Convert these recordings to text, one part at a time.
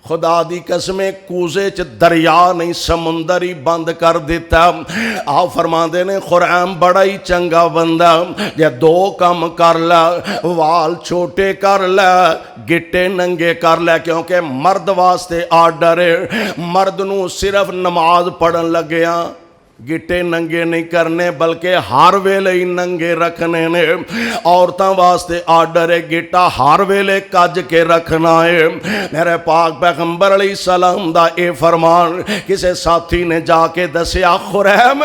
खुदा दी कसमें कूजे च दरिया नहीं समुंदर ही बंद कर दिता। आप फरमाते ने खुरैम बड़ा ही चंगा बंदा, जे दो काम कर ला, वाल छोटे कर ला, गिट्टे नंगे कर ला, क्योंकि मर्द वास्ते आर्डर है, मर्द नूं सिर्फ नमाज पढ़न लग्या गिट्टे नंगे नहीं करने बल्कि हर वेले ही नंगे रखने ने। औरतों वास्ते आर्डर है, गिट्टा हर वेले कज के रखना है। मेरे पाक पैगंबर अलैहिस्सलाम दा ए फरमान किसी साथी ने जाके दसिया, खुरैम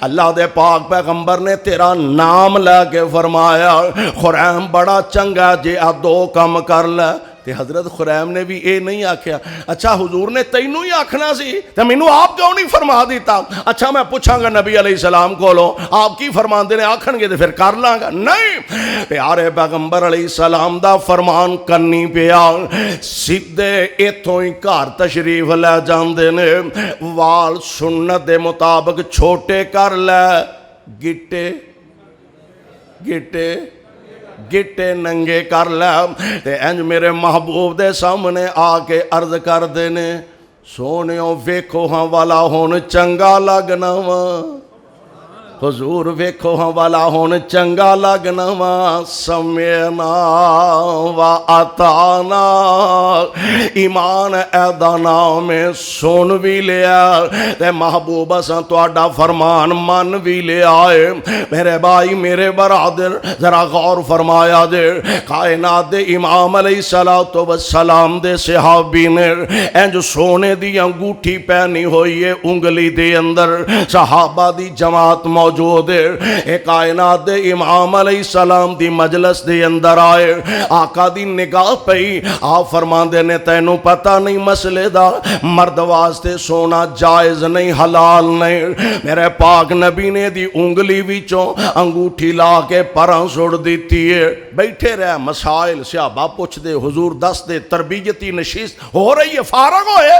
अल्लाह दे पाक पैगंबर ने तेरा नाम लैके फरमाया खुरैम बड़ा चंगा जे आ दो काम कर लै। ते हजरत खुरैम ने भी ये नहीं आख्या अच्छा हुजूर ने तैनू ही आखना सी ते मैनू आप क्यों नहीं फरमा दिता। अच्छा मैं पूछांगा नबी अलैहिस्सलाम कोलों आप की फरमाते ने, आखणगे तो फिर कर लांगा। नहीं, प्यारे पैगंबर अलैहिस्सलाम दा फरमान करनी पिया, सीधे इथों ही घर तशरीफ लै जांदे ने, वाल सुन्नत दे मुताबिक छोटे कर लै, गिट्टे गिट्टे गिट्टे नंगे कर लै। ते इंज मेरे महबूब दे सामने आके अर्ज करदे ने, सोनियो वेखो हाँ वाला हुण चंगा लगना वा, हुजूर वेखो हाँ वाला हुण चंगा लगना वा, समेना व अताना ईमान ऐदा नाम सुन भी लिया ते महबूब असां तुहाडा फरमान मन भी लिया है। मेरे भाई मेरे बरादर जरा गौर फरमाया जे, कायनात दे इमाम अलैहिस्सलातु वस्सलाम दे सहाबी ने इंज सोने दी अंगूठी पहनी हुई है उंगली दे अंदर, सहाबा दी जमात मौजूद है। कायनात दे इमाम अलैहिस्सलाम दी मजलिस दे अंदर आए, आका दी निगाह पई, आप फरमांदे ने तैनू पता नहीं मसले दा, मर्द वास्ते सोना जायज नहीं हलाल नहीं। मेरे पाक नबी ने दी उंगली विचों अंगूठी ला के परां सुट दी है। बैठे रह मसाइल सहाबा पुछदे, हुजूर दस दे, तरबियती नशीस हो रही है, फारग होए।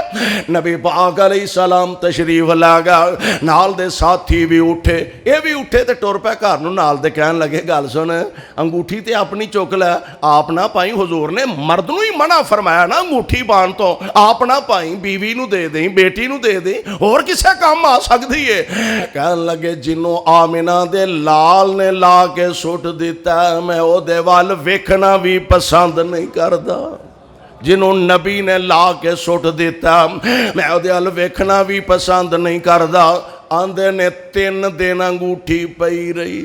नबी पाक अलैहिस्सलाम तशरीफ ला गया, नाल दे साथी भी उठे, ये भी उठे तो टुर पे घर नूं, नाल दे कहन लगे गल सुन अंगूठी ते अपनी चुक लै, आप ना पाई, हुजूर ने मर्द नूं ही मना फरमाया ना अंगूठी पाण तो, आप ना पाई, बीवी नूं दे दें, बेटी नूं दे दें, होर किसे काम आ सकदी है। कहन लगे जिन्हों आमिना दे लाल ने ला के सुट दिता, मैं ओदे वल वेखना भी पसंद नहीं करदा, जिन्हों नबी ने ला के सुट दिता मैं ओदे वल वेखना भी पसंद नहीं करदा। आंदे ने 3 दिन अंगूठी पई रही।